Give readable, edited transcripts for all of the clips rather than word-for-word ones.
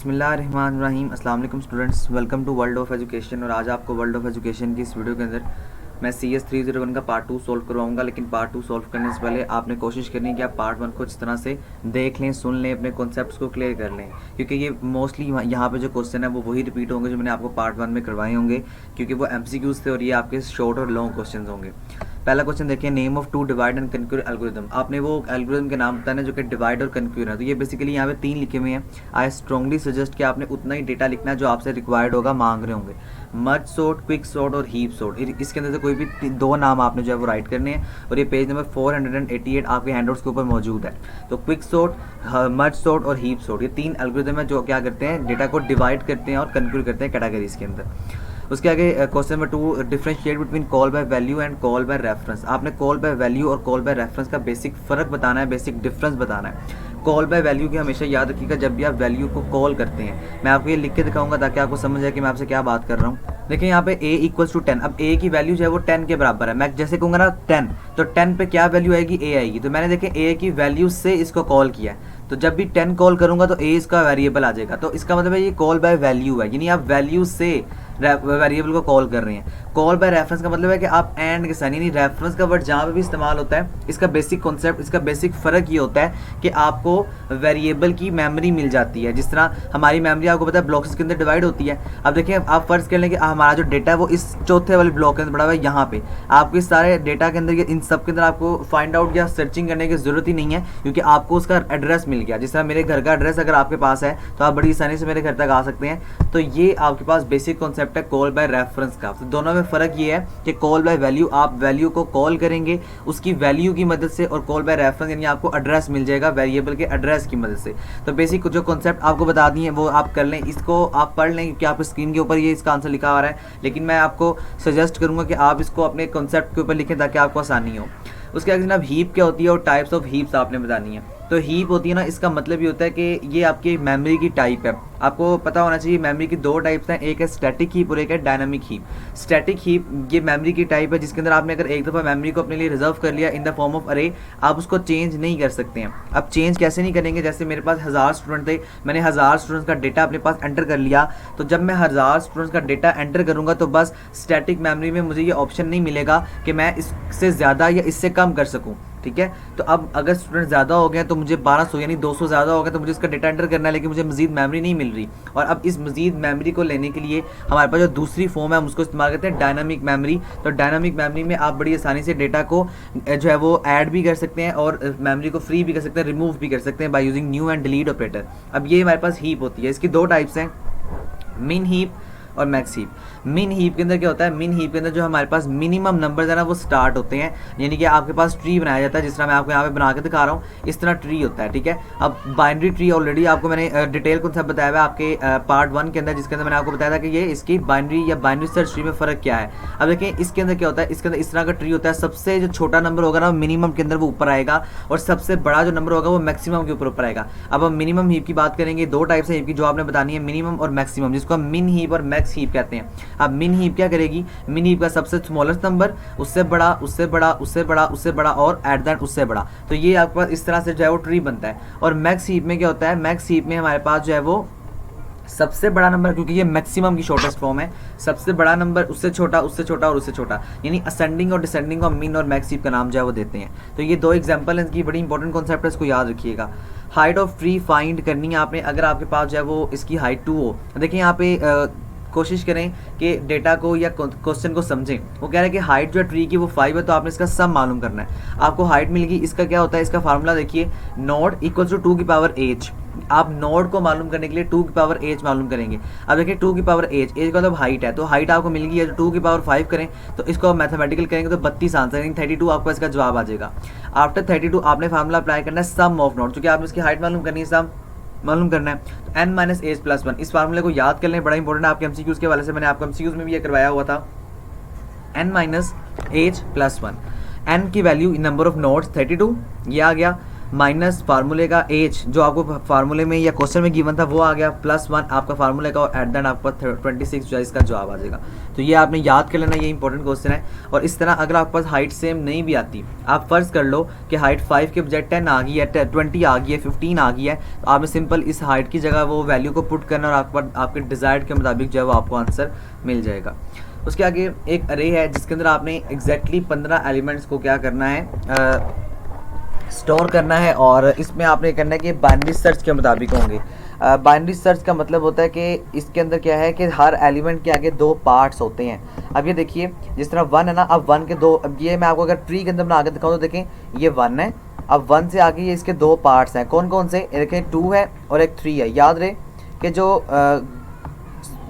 बिस्मिल्लाहिर्रहमानिर्रहीम। अस्सलाम वालेकुम students, welcome to world of education. और आज आपको वर्ल्ड ऑफ एजुकेशन की इस वीडियो के अंदर मैं CS 301 का पार्ट 2 सॉल्व करवाऊंगा। लेकिन पार्ट 2 सॉल्व करने से पहले आपने कोशिश करनी है कि आप पार्ट 1 को इस तरह से देख लें, सुन लें, अपने कॉन्सेप्ट्स को क्लियर कर लें, क्योंकि ये मोस्टली यहाँ पे जो क्वेश्चन है वो वही रिपीट होंगे जो मैंने आपको पार्ट 1 में करवाए होंगे, क्योंकि वो MCQs थे और ये आपके शॉर्ट और लॉन्ग क्वेश्चन होंगे। पहला क्वेश्चन देखिए, name of to divide and conquer algorithm. आपने वो एल्गोरिथम के नाम बताना जो कि डिवाइड और कन्क्यूर है। तो ये बेसिकली यहाँ पे 3 लिखे हुए हैं। आई स्ट्रॉन्गली सजेस्ट कि आपने उतना ही डेटा लिखना है जो आपसे रिक्वायर्ड होगा, मांग रहे होंगे। मर्ज सॉर्ट, क्विक सॉर्ट और हीप सॉर्ट, इसके अंदर से कोई भी 2 नाम आपने जो है वो राइट करने हैं। और ये पेज नंबर 488 आपके हैंडआउट्स के ऊपर मौजूद है। तो क्विक सॉर्ट, मर्ज सॉर्ट और हीप सॉर्ट, ये 3 एल्गोरिथम है जो क्या करते हैं, डेटा को डिवाइड करते हैं और कन्क्यूर करते हैं कैटेगरीज के अंदर। उसके आगे question number 2, differentiate between call by value and call by reference. आपने कॉल बाय वैल्यू और कॉल बाय रेफरेंस का बेसिक फ़र्क बताना है, बेसिक डिफरेंस बताना है। कॉल बाय वैल्यू की हमेशा याद रखिएगा जब भी आप वैल्यू को कॉल करते हैं। मैं आपको ये लिख के दिखाऊंगा ताकि आपको समझ आए कि मैं आपसे क्या बात कर रहा हूँ। देखिए यहाँ पे a इक्वल्स टू 10। अब a की वैल्यू जो है वो 10 के बराबर है। मैं जैसे कहूँगा ना 10, तो 10 पे क्या वैल्यू आएगी, a आएगी। तो मैंने देखे a की वैल्यू से इसको कॉल किया है, तो जब भी 10 कॉल करूंगा तो a इसका वेरिएबल आ जाएगा। तो इसका मतलब है ये कॉल बाय वैल्यू है, यानी आप वैल्यू से वेरिएबल को कॉल कर रहे हैं। कॉल बाय रेफरेंस का मतलब है कि आप एंड के साथ, यानी रेफरेंस का वर्ड जहाँ पे भी इस्तेमाल होता है, इसका बेसिक कॉन्सेप्ट, इसका बेसिक फ़र्क ये होता है कि आपको वेरिएबल की मेमोरी मिल जाती है। जिस तरह हमारी मेमोरी आपको पता है ब्लॉक्स के अंदर डिवाइड होती है। अब देखिए, आप फर्ज कर लें कि हमारा जो डेटा है वो इस चौथे वाले ब्लॉक के अंदर पड़ा हुआ है। यहाँ पे आपको इस सारे डेटा के अंदर, इन सब के अंदर आपको फाइंड आउट या सर्चिंग करने की जरूरत ही नहीं है, क्योंकि आपको उसका एड्रेस मिल गया। जिस तरह मेरे घर का एड्रेस अगर आपके पास है तो आप बड़ी आसानी से मेरे घर तक आ सकते हैं। तो ये आपके पास बेसिक कॉन्सेप्ट है कॉल बाय रेफरेंस का। तो दोनों में फ़र्क ये है कि कॉल बाय वैल्यू, आप वैल्यू को कॉल करेंगे उसकी वैल्यू की मदद से, और कॉल बाय रेफरेंस यानी आपको एड्रेस मिल जाएगा वेरिएबल के एड्रेस की मदद से। तो बेसिक जो कॉन्सेप्ट आपको बता दिए वो आप कर लें, इसको आप पढ़ लें, क्योंकि आपकी स्क्रीन के ऊपर ये इसका आंसर लिखा आ रहा है। लेकिन मैं आपको सजेस्ट करूंगा कि आप इसको अपने कॉन्सेप्ट के ऊपर लिखें ताकि आपको आसानी हो। उसके आगे जनाब हीप क्या होती है और टाइप्स ऑफ हीप्स आपने बतानी है। तो हीप होती है ना, इसका मतलब ये होता है कि ये आपकी मेमोरी की टाइप है। आपको पता होना चाहिए मेमोरी की 2 टाइप्स हैं, एक है स्टैटिक हीप और एक है डायनामिक हीप। स्टैटिक हीप ये मेमोरी की टाइप है जिसके अंदर आपने अगर एक दफ़ा मेमोरी को अपने लिए रिजर्व कर लिया इन द फॉर्म ऑफ अरे, आप उसको चेंज नहीं कर सकते हैं। अब चेंज कैसे नहीं करेंगे, जैसे मेरे पास 1000 स्टूडेंट थे, मैंने 1000 स्टूडेंट्स का डेटा अपने पास एंटर कर लिया। तो जब मैं 1000 स्टूडेंट्स का डेटा एंटर करूँगा तो बस स्टैटिक मेमोरी में मुझे ये ऑप्शन नहीं मिलेगा कि मैं इससे ज़्यादा या इससे कम कर सकूँ। ठीक है, तो अब अगर स्टूडेंट ज़्यादा हो गए तो मुझे 1200 यानी 200 ज़्यादा हो गया तो मुझे इसका डेटा एंटर करना है, लेकिन मुझे मजीद मेमोरी नहीं मिल रही। और अब इस मजीद मेमोरी को लेने के लिए हमारे पास जो दूसरी फॉर्म है हम उसको इस्तेमाल करते हैं डायनामिक मेमोरी। तो डायनामिक मेमोरी में आप बड़ी आसानी से डेटा को जो है वो ऐड भी कर सकते हैं और मेमोरी को फ्री भी कर सकते हैं, रिमूव भी कर सकते हैं by using new and delete operator. अब ये हमारे पास हीप होती है, इसकी 2 टाइप्स हैं, मिन हीप और मैक्स हीप। मिन हीप के अंदर क्या होता है, मिन हीप के अंदर जो हमारे पास मिनिमम नंबर है ना वो स्टार्ट होते हैं, यानी कि आपके पास ट्री बनाया जाता है, जिस तरह मैं आपको यहाँ पे बना के दिखा रहा हूँ, इस तरह ट्री होता है। ठीक है, अब बाइनरी ट्री ऑलरेडी आपको मैंने डिटेल कॉन्सेप्ट बताया हुआ है आपके पार्ट 1 के अंदर, जिसके अंदर मैंने आपको बताया था कि ये इसकी बाइनरी या बाइनरी सर्च ट्री में फ़र्क क्या है। अब देखिए इसके अंदर क्या होता है, इसके अंदर इस तरह का ट्री होता है, सबसे जो छोटा नंबर होगा ना मिनिमम के अंदर वो ऊपर आएगा, और सबसे बड़ा जो नंबर होगा वो मैक्सिमम के ऊपर आएगा। अब हम मिनिमम हीप की बात करेंगे, 2 टाइप्स है हीप की जो आपने बतानी है, मिनिमम और मैक्सिमम, जिसको हम मिन हीप और मैक्स हीप कहते हैं। अब मिन हीप क्या करेगी, मिन हीप का सबसे स्मॉलेस्ट नंबर, उससे बड़ा, उससे बड़ा, उससे बड़ा, उससे बड़ा और एट द एंड उससे बड़ा। तो ये आपके पास इस तरह से जो है वो ट्री बनता है। और मैक्स हीप में क्या होता है, मैक्स हीप में हमारे पास जो है वो सबसे बड़ा नंबर, क्योंकि ये मैक्सिमम की शॉर्टेस्ट फॉर्म है, सबसे बड़ा नंबर, उससे छोटा, उससे छोटा और उससे छोटा, यानी असेंडिंग और डिसेंडिंग और मिन और मैक्स हीप का नाम जो है वो देते हैं। तो ये 2 एग्जांपल हैं, इनकी बड़ी इंपॉर्टेंट कॉन्सेप्ट है, इसको याद रखिएगा। हाइट ऑफ ट्री फाइंड करनी है आपने, अगर आपके पास जो है वो इसकी हाइट 2 हो। देखिए यहाँ पे कोशिश करें कि डेटा को या क्वेश्चन को समझें। वो कह रहे हैं कि हाइट जो है ट्री की वो 5 है, तो आपने इसका सम मालूम करना है। आपको हाइट मिल गई, इसका क्या होता है, इसका फार्मूला देखिए, नॉट इक्वल्स टू 2 की पावर h। आप नॉट को मालूम करने के लिए 2 की पावर h मालूम करेंगे। अब देखिए 2 की पावर h का मतलब हाइट है, तो हाइट आपको मिल गई है, 2 की पावर 5 करें तो इसको मैथमेटिकल करेंगे तो 32 आंसर, यानी 32 आपको इसका जवाब आ जाएगा। आफ्टर 32 आपने फार्मूला अप्लाई करना है सम ऑफ नॉट, क्योंकि आपने इसकी हाइट मालूम करनी है, सम मालूम करना है। तो n माइनस एज प्लस 1, इस फार्मूले को याद कर लें, बड़ा इंपॉर्टेंट है आपके MCQs के वाले से, मैंने आपको MCQs में भी ये करवाया हुआ था। n minus H plus 1, n की वैल्यू नंबर ऑफ नोट्स 32 ये आ गया, माइनस फार्मूले का एज जो आपको फार्मूले में या क्वेश्चन में गिवन था वो आ गया, +1 आपका फार्मूले का, और एट द एंड आपका 26 जो है इसका जवाब आ जाएगा। तो ये आपने याद कर लेना, ये इंपॉर्टेंट क्वेश्चन है। और इस तरह अगर आपके पास हाइट सेम नहीं भी आती, आप फर्ज कर लो कि हाइट 5 के बजाय 10 आ गई है, 20 आ गई है, 15 आ गई है, तो आपने सिंपल इस हाइट की जगह वो वैल्यू को पुट करना और आपके डिज़ायर्ड के मुताबिक जो है वो आपको आंसर मिल जाएगा। उसके आगे एक अरे है जिसके अंदर आपने एग्जैक्टली 15 एलिमेंट्स को क्या करना है, स्टोर करना है, और इसमें आपने करना है कि बाइनरी सर्च के मुताबिक होंगे। बाइनरी सर्च का मतलब होता है कि इसके अंदर क्या है कि हर एलिमेंट के आगे 2 पार्ट्स होते हैं। अब ये देखिए जिस तरह 1 है ना, अब 1 के 2, अब ये मैं आपको अगर ट्री के अंदर बना के दिखाऊँ तो देखें ये 1 है, अब 1 से आगे ये इसके 2 पार्ट्स हैं। कौन कौन से, देखें 2 है और एक 3 है। याद रहे कि जो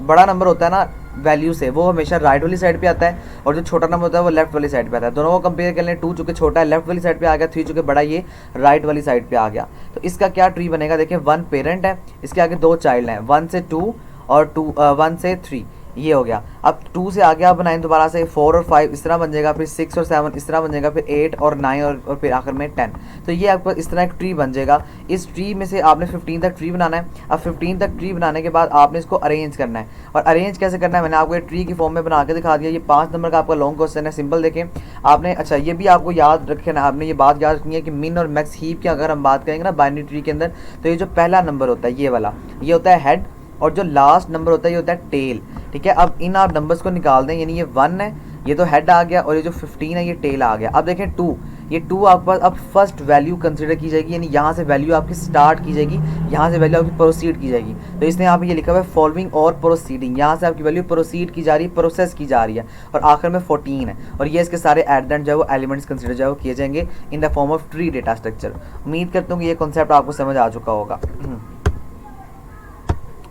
बड़ा नंबर होता है ना वैल्यू से, वो हमेशा राइट वाली साइड पे आता है, और जो छोटा नंबर होता है वो लेफ्ट वाली साइड पे आता है। दोनों को कंपेयर कर लें, 2 चूँकि छोटा है लेफ्ट वाली साइड पे आ गया, 3 चूँकि बड़ा ये राइट वाली साइड पे आ गया। तो इसका क्या ट्री बनेगा, देखिए 1 पेरेंट है, इसके आगे 2 चाइल्ड हैं, 1 से 2 और 1 से 3, ये हो गया। अब 2 से आगे आप बनाएं दोबारा से 4 और 5 इस तरह बन जाएगा, फिर 6 और 7 इस तरह बन जाएगा, फिर 8 और 9 और फिर आखिर में 10। तो ये आपको इस तरह एक ट्री बन जाएगा। इस ट्री में से आपने 15 तक ट्री बनाना है। अब 15 तक ट्री बनाने के बाद आपने इसको अरेंज करना है, और अरेंज कैसे करना है मैंने आपको ये ट्री की फॉर्म में बना के दिखा दिया। ये 5 नंबर का आपका लॉन्ग क्वेश्चन है, सिंपल देखें आपने। अच्छा ये भी आपको याद रखना, आपने ये बात याद रखनी है कि मिन और मैक्स हीप की अगर हम बात करेंगे ना बाइनरी ट्री के अंदर, तो ये जो पहला नंबर होता है ये वाला, ये होता है हेड, और जो लास्ट नंबर होता है ये होता है टेल। ठीक है, अब इन आप नंबर्स को निकाल दें, यानी ये 1 है, ये तो हेड आ गया, और ये जो 15 है ये टेल आ गया। अब देखें 2, ये 2 आपके पास अब फर्स्ट वैल्यू कंसीडर की जाएगी, यानी यहाँ से वैल्यू आपकी स्टार्ट की जाएगी, यहाँ से वैल्यू आपकी प्रोसीड की जाएगी। तो इसने यहाँ पे ये लिखा हुआ है फॉलोइंग और प्रोसीडिंग, यहाँ से आपकी वैल्यू प्रोसीड की जा रही है, प्रोसेस की जा रही है, और आखिर में 14 है, और ये इसके सारे एट द एंड जो है वो एलिमेंट्स कंसीडर जो है वो किए जाएंगे in the form of tree data structure. उम्मीद करता हूँ कि ये कॉन्सेप्ट आपको समझ आ चुका होगा।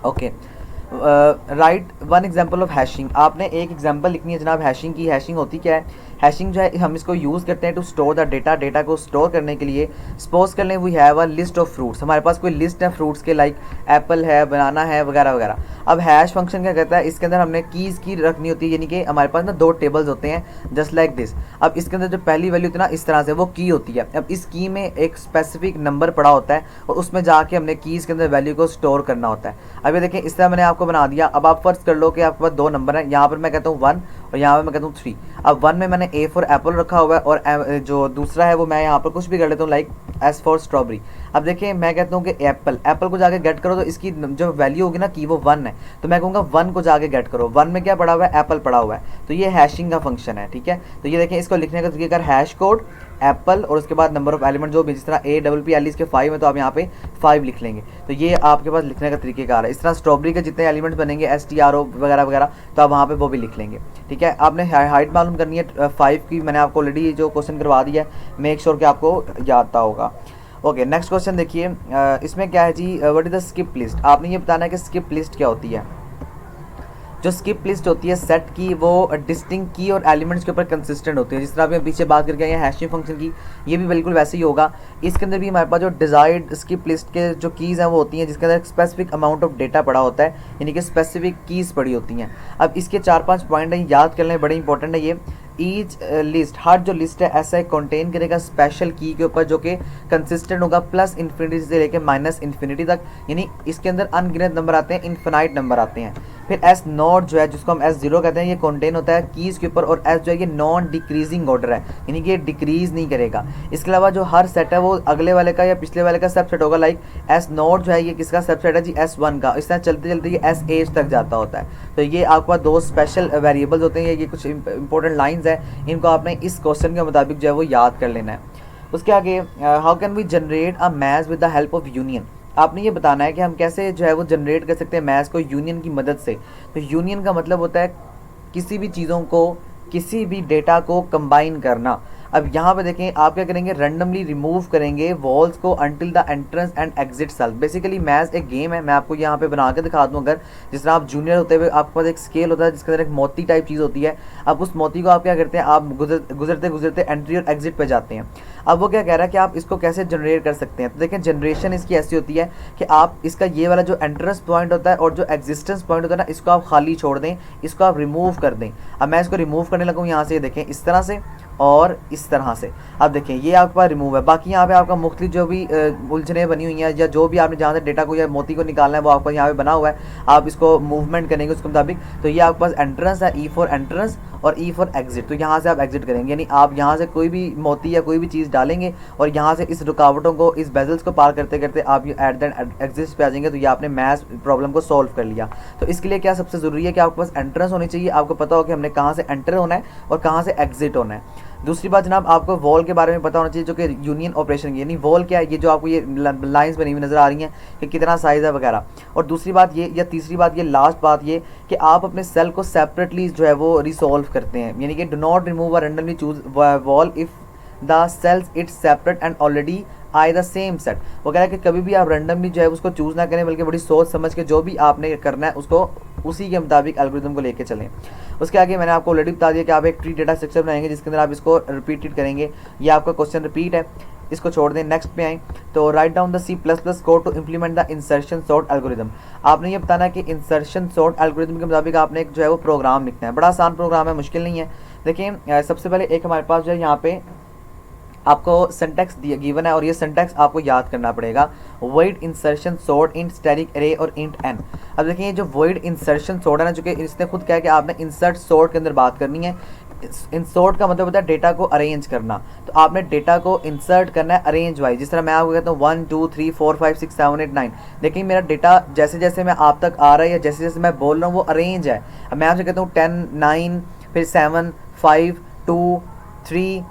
Okay, right 1 example of hashing. आपने एक एग्जाम्पल लिखनी है जनाब हैशिंग की। हैशिंग होती क्या है, हैशिंग जो है हम इसको यूज़ करते हैं to store the data. Data को स्टोर करने के लिए सपोज कर लें we have a list of fruits, हमारे पास कोई लिस्ट है फ्रूट्स के, लाइक एप्पल है, बनाना है, वगैरह वगैरह। अब हैश फंक्शन क्या कहता है, इसके अंदर हमने कीज़ की रखनी होती है, यानी कि हमारे पास ना 2 टेबल्स होते हैं जस्ट लाइक दिस। अब इसके अंदर जो पहली वैल्यू होती है ना इस तरह से, वो की होती है। अब इस की में एक स्पेसिफिक नंबर पड़ा होता है, और उसमें जाके हमने कीज़ के अंदर वैल्यू को स्टोर करना होता है। अब ये देखें इस तरह मैंने आपको बना दिया। अब आप फर्ज कर लो कि आपके पास 2 नंबर हैं, यहाँ पर मैं कहता हूँ 1 और यहाँ पर मैं कहता हूँ 3। अब 1 में मैंने ए फॉर एप्पल रखा हुआ है, और जो दूसरा है वो मैं यहाँ पर कुछ भी कर लेता हूँ, लाइक एस फॉर स्ट्रॉबेरी। अब देखिए मैं कहता हूँ कि एप्पल को जाके गेट करो, तो इसकी जो वैल्यू होगी ना की वो 1 है, तो मैं कहूँगा 1 को जाके गेट करो। 1 में क्या पड़ा हुआ है, एप्पल पड़ा हुआ है, तो ये हैशिंग का फंक्शन है। ठीक है, तो ये देखें इसको लिखने का तरीका हैश कोड एप्पल, और उसके बाद नंबर ऑफ एलिमेंट जो भी, जिस तरह APPL इसके 5 है, तो आप यहाँ पे 5 लिख लेंगे। तो ये आपके पास लिखने का तरीकेकार है। इस तरह स्ट्रॉबेरी के जितने एलिमेंट्स बनेंगे STRO वगैरह वगैरह, तो आप वहाँ पे वो भी लिख लेंगे। ठीक है, आपने हाइट मालूम करनी है 5 की, मैंने आपको ऑलरेडी जो क्वेश्चन करवा दिया है, मेक श्योर कि आपको याद होगा। ओके, नेक्स्ट क्वेश्चन देखिए, इसमें क्या है जी, what is the skip list. आपने ये बताना है कि स्किप लिस्ट क्या होती है। जो स्किप लिस्ट होती है सेट की, वो डिस्टिंक्ट की और एलिमेंट्स के ऊपर कंसिस्टेंट होती है। जिस तरह अभी पीछे बात करके आए हैं हैशिंग फंक्शन की, ये भी बिल्कुल वैसे ही होगा। इसके अंदर भी हमारे पास जो डिजायर्ड स्किप लिस्ट के जो कीज़ हैं वो होती हैं, जिसके अंदर स्पेसिफिक अमाउंट ऑफ डेटा पड़ा होता है, यानी कि स्पेसिफिक कीज़ पड़ी होती हैं। अब इसके 4-5 पॉइंट हैं, याद कर लें, बड़े इंपॉर्टेंट है ये। ईच लिस्ट, हर जो लिस्ट है ऐसा कंटेन करेगा स्पेशल की के ऊपर, जो कि कंसिस्टेंट होगा +∞ से लेकर -∞ तक, यानी इसके अंदर अनगिनत नंबर आते हैं, इन्फिनाइट नंबर आते हैं। फिर S0 जो है, जिसको हम S0 कहते हैं, ये कंटेन होता है कीज़ के ऊपर, और S जो है ये नॉन डिक्रीजिंग ऑर्डर है, यानी कि ये डिक्रीज नहीं करेगा। इसके अलावा जो हर सेट है वो अगले वाले का या पिछले वाले का सबसेट होगा, लाइक S0 जो है ये किसका सबसेट है जी, S1 का। इस तरह चलते चलते ये S8 तक जाता होता है। तो ये आपके पास 2 स्पेशल वेरिएबल्स होते हैं, ये कुछ इंपॉर्टेंट लाइन्स है, इनको आपने इस क्वेश्चन के मुताबिक जो है वो याद कर लेना है। उसके आगे, how can we generate a match with the help of union. आपने ये बताना है कि हम कैसे जो है वो जनरेट कर सकते हैं मैच को यूनियन की मदद से। तो यूनियन का मतलब होता है किसी भी चीज़ों को, किसी भी डेटा को कंबाइन करना। अब यहाँ पे देखें आप क्या करेंगे, रैंडमली रिमूव करेंगे वॉल्स को until the entrance and exit cell. Basically match एक गेम है, मैं आपको यहाँ पे बना के दिखा दूँ। अगर जिस तरह आप जूनियर होते हुए आपके पास एक स्केल होता है जिसके अंदर एक मोती टाइप चीज़ होती है, अब उस मोती को आप क्या करते हैं, आप गुजरते गुजरते एंट्री और एग्जिट पे जाते हैं। अब वो क्या कह रहा है कि आप इसको कैसे जनरेट कर सकते हैं। तो देखें जनरेशन इसकी ऐसी होती है कि आप इसका ये वाला जो एंट्रेंस पॉइंट होता है और जो एग्जिस्टेंस पॉइंट होता है ना, इसको आप खाली छोड़ दें, इसको आप रिमूव कर दें। अब मैं इसको रिमूव करने लगूँ यहाँ से, ये देखें इस तरह से, और इस तरह से। अब देखें ये आपके पास रिमूव है। बाकी यहाँ पे आपका मुख्तलिफ जो भी उलझने बनी हुई हैं या जो भी आपने जहाँ से डेटा को या मोती को निकालना है वो आपका यहाँ पे बना हुआ है। आप इसको मूवमेंट करेंगे उसके मुताबिक। तो ये आपके पास एंट्रेंस है, ई फॉर एंट्रेंस और ई फॉर एग्जिट। तो यहाँ से आप एग्जिट करेंगे, यानी आप यहाँ से कोई भी मोती या कोई भी चीज़ डालेंगे और यहाँ से इस रुकावटों को, इस बेजल्स को पार करते करते आप ये एट द एग्जिट पे आ जाएंगे। तो ये आपने मैथ्स प्रॉब्लम को सॉल्व कर लिया। तो इसके लिए क्या सबसे ज़रूरी है कि आपके पास एंट्रेंस होनी चाहिए, आपको पता हो कि हमने कहाँ से एंटर होना है और कहाँ से एग्जिट होना है। दूसरी बात जनाब, आपको वॉल के बारे में पता होना चाहिए, जो कि यूनियन ऑपरेशन की, यानी वॉल क्या है, ये जो आपको ये लाइंस बनी हुई नज़र आ रही हैं कि कितना साइज़ है वगैरह। और दूसरी बात ये, या तीसरी बात ये, लास्ट बात ये कि आप अपने सेल को सेपरेटली जो है वो रिसॉल्व करते हैं, यानी कि do not remove a randomly choose wall if the cells it's separate and already I the same set. वो कह रहा है कि कभी भी आप रैंडमली जो है उसको चूज़ ना करें, बल्कि बड़ी सोच समझ के जो भी आपने करना है उसको उसी के मुताबिक एल्गोरिथम को लेके चलें। उसके आगे मैंने आपको ऑलरेडी बता दिया कि आप एक ट्री डेटा स्ट्रक्चर बनाएंगे जिसके अंदर आप इसको रिपीटेड करेंगे। ये आपका क्वेश्चन रिपीट है, इसको छोड़ दें, नेक्स्ट पे आएँ। तो write down the C++ code to implement the insertion sort algorithm. आपने ये बताना है कि इंसर्शन सॉर्ट एल्गोरिथम के मुताबिक आपने एक जो है वो प्रोग्राम लिखना है। बड़ा आसान प्रोग्राम है, मुश्किल नहीं है। देखिए सबसे पहले एक हमारे पास जो है यहाँ पे आपको सिंटैक्स गिवन है और ये सिंटैक्स आपको याद करना पड़ेगा। Void insertion sort int static अरे और इंट एन। अब देखिए ये जो वॉइड इंसर्शन सॉर्ट है ना, चूंकि इसने खुद कहा है कि आपने इंसर्ट सॉर्ट के अंदर बात करनी है। इंसर्ट का मतलब होता है डेटा को अरेंज करना। तो आपने डेटा को इंसर्ट करना है अरेंज वाइज। जिस तरह मैं आपको कहता हूँ 1 2 3 4 5 6 7 8 9। देखिए मेरा डेटा जैसे जैसे मैं आप तक आ रहा है या जैसे जैसे मैं बोल रहा हूँ वो अरेंज है। अब मैं आपसे कहता हूँ 10 9 फिर 7 5 2 3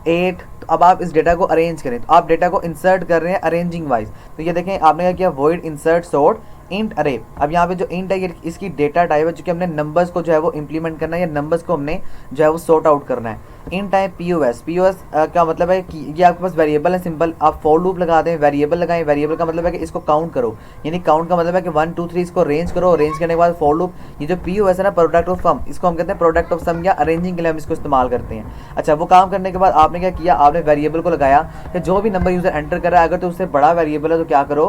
8। तो अब आप इस डेटा को अरेंज करें, तो आप डेटा को इंसर्ट कर रहे हैं अरेंजिंग वाइज। तो ये देखें आपने क्या किया, वॉइड इंसर्ट सॉर्ट इंट अरे। अब यहाँ पे जो इंट है ये इसकी डेटा टाइप है, चूंकि हमने नंबर्स को जो है वो इंप्लीमेंट करना है या नंबर्स को हमने जो है वो सॉर्ट आउट करना है। इंट है POS। POS का मतलब है कि ये आपके पास वेरिएबल है, सिंपल। आप फॉर लूप लगा दें, वेरिएबल लगाएं। वेरिएबल का मतलब है कि इसको काउंट करो, यानी काउंट का मतलब है कि 1 2 3 इसको रेंज करो। रेंज करने के बाद फॉर लूप। ये जो POS है ना, प्रोडक्ट ऑफ सम, इसको हम कहते हैं प्रोडक्ट ऑफ सम, या अरेंजिंग के लिए हम इसको इस्तेमाल करते हैं। अच्छा, वो काम करने के बाद आपने क्या किया, आपने वेरिएबल को लगाया कि जो भी नंबर यूज़र एंटर कर रहा है अगर तो उससे बड़ा वेरिएबल है तो क्या करो,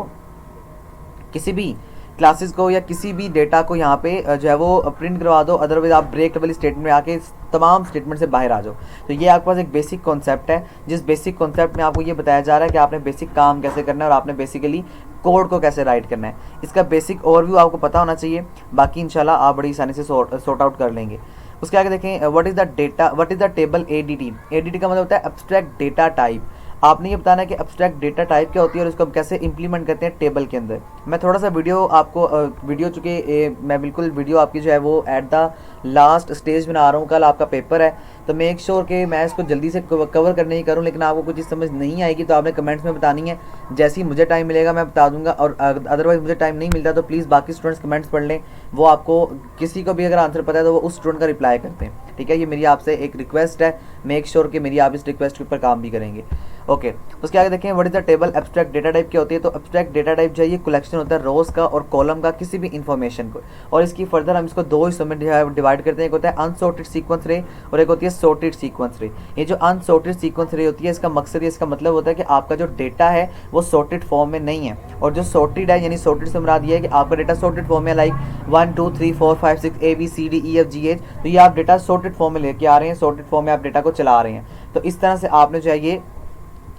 किसी भी क्लासेस को या किसी भी डेटा को यहाँ पे जो है वो प्रिंट करवा दो। अदरवाइज आप ब्रेक वाली स्टेटमेंट में आके तमाम स्टेटमेंट से बाहर आ जाओ। तो ये आपके पास एक बेसिक कॉन्सेप्ट है, जिस बेसिक कॉन्सेप्ट में आपको ये बताया जा रहा है कि आपने बेसिक काम कैसे करना है और आपने बेसिकली कोड को कैसे राइट करना है। इसका बेसिक ओवरव्यू आपको पता होना चाहिए, बाकी इंशाल्लाह आप बड़ी आसानी से सॉर्ट आउट कर लेंगे। उसके आगे देखें, what is the table ADT। ADT का मतलब होता है एब्स्ट्रैक्ट डेटा टाइप। आपने ये बताना है कि एब्स्ट्रैक्ट डेटा टाइप क्या होती है और इसको हम कैसे इंप्लीमेंट करते हैं टेबल के अंदर। मैं थोड़ा सा वीडियो आपको वीडियो चूँकि मैं बिल्कुल वीडियो आपकी जो है वो एट द लास्ट स्टेज बना रहा हूँ। कल आपका पेपर है तो मेक श्योर कि मैं इसको जल्दी से कवर करने ही करूँ, लेकिन आपको कुछ चीज़ समझ नहीं आएगी तो आपने कमेंट्स में बतानी है। जैसे ही मुझे टाइम मिलेगा मैं बता दूंगा, और अदरवाइज मुझे टाइम नहीं मिलता तो प्लीज़ बाकी स्टूडेंट्स कमेंट्स पढ़ लें। वो आपको किसी को भी अगर आंसर पता है तो वो उस स्टूडेंट का रिप्लाई करते हैं, ठीक है। ये मेरी आपसे एक रिक्वेस्ट है, मेक श्योर कि मेरी आप इस रिक्वेस्ट के ऊपर काम भी करेंगे। ओके, उसके आगे देखें, what is the table abstract data type क्या होती है। तो एब्स्ट्रैक्ट डेटा टाइप जो है ये कलेक्शन होता है रोज का और कॉलम का किसी भी इन्फॉर्मेशन को, और इसकी फर्दर हम इसको दो हिस्सों में डिवाइड करते हैं। एक होता है अनसॉर्टेड सीक्वेंस रे और एक होती है सॉर्टेड सीक्वेंस रे। ये जो अनसॉर्टेड सीक्वेंस रे होती है इसका मकसद, इसका मतलब होता है कि आपका जो डेटा है वो सॉर्टेड फॉर्म में नहीं है, और जो सॉर्टेड है यानी सॉर्टेड से मुराद ये है कि आपका डेटा सॉर्टेड फॉर्म में, लाइक 1 2 3 4 5 6 ABCDEFGH। तो ये आप डेटा सॉर्टेड फॉर्म में लेके आ रहे हैं, सॉर्टेड फॉर्म में आप डेटा को चला रहे हैं। तो इस तरह से आपने जो है ये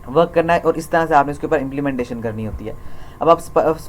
वर्क करना है और इस तरह से आपने इसके ऊपर इंप्लीमेंटेशन करनी होती है। अब आप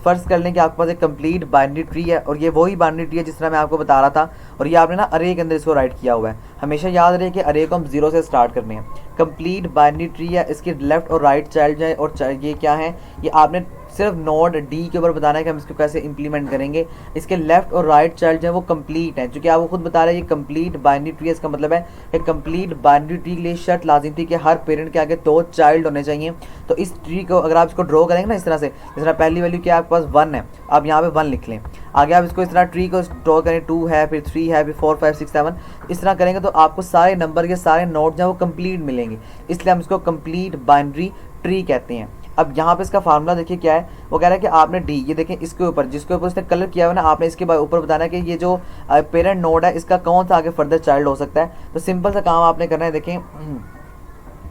फर्ज कर लें कि आपके पास एक कंप्लीट बाइनरी ट्री है, और ये वही बाइनरी ट्री है जिस तरह मैं आपको बता रहा था, और ये आपने ना अरे के अंदर इसको राइट किया हुआ है। हमेशा याद रहे कि अरे को हम 0 से स्टार्ट करने हैं। कंप्लीट बाइनरी ट्री है, इसके लेफ्ट और राइट चाइल्ड है, और ये क्या है, ये आपने सिर्फ नोड D के ऊपर बताना है कि हम इसको कैसे इंप्लीमेंट करेंगे। इसके लेफ्ट और राइट चाइल्ड जो है वो कंप्लीट है, क्योंकि आपको खुद बता रहे हैं ये कंप्लीट बाइनरी ट्री है। इसका मतलब है कि कंप्लीट बाइनरी ट्री के लिए शर्त लाजिम थी कि हर पेरेंट के आगे 2 चाइल्ड होने चाहिए। तो इस ट्री को अगर आप इसको ड्रॉ करेंगे ना इस तरह से, जिस तरह पहली वैल्यू क्या आपके पास 1 है, आप यहाँ पे 1 लिख लें। आगे आप इसको इस तरह ट्री को ड्रॉ करें, 2 है, फिर 3 है, फिर 4 5 6 7, इस तरह करेंगे तो आपको सारे नंबर के सारे नोड जो है वो कंप्लीट मिलेंगे, इसलिए हम इसको कंप्लीट बाइनरी ट्री कहते हैं। अब यहाँ पे इसका फार्मूला देखिए क्या है, वो कह रहा है कि आपने D, ये देखें इसके ऊपर जिसके ऊपर उसने कलर किया हुआ ना, आपने इसके ऊपर बताना है कि ये जो पेरेंट नोड है इसका कौन सा आगे फर्दर चाइल्ड हो सकता है। तो सिंपल सा काम आपने करना है, देखें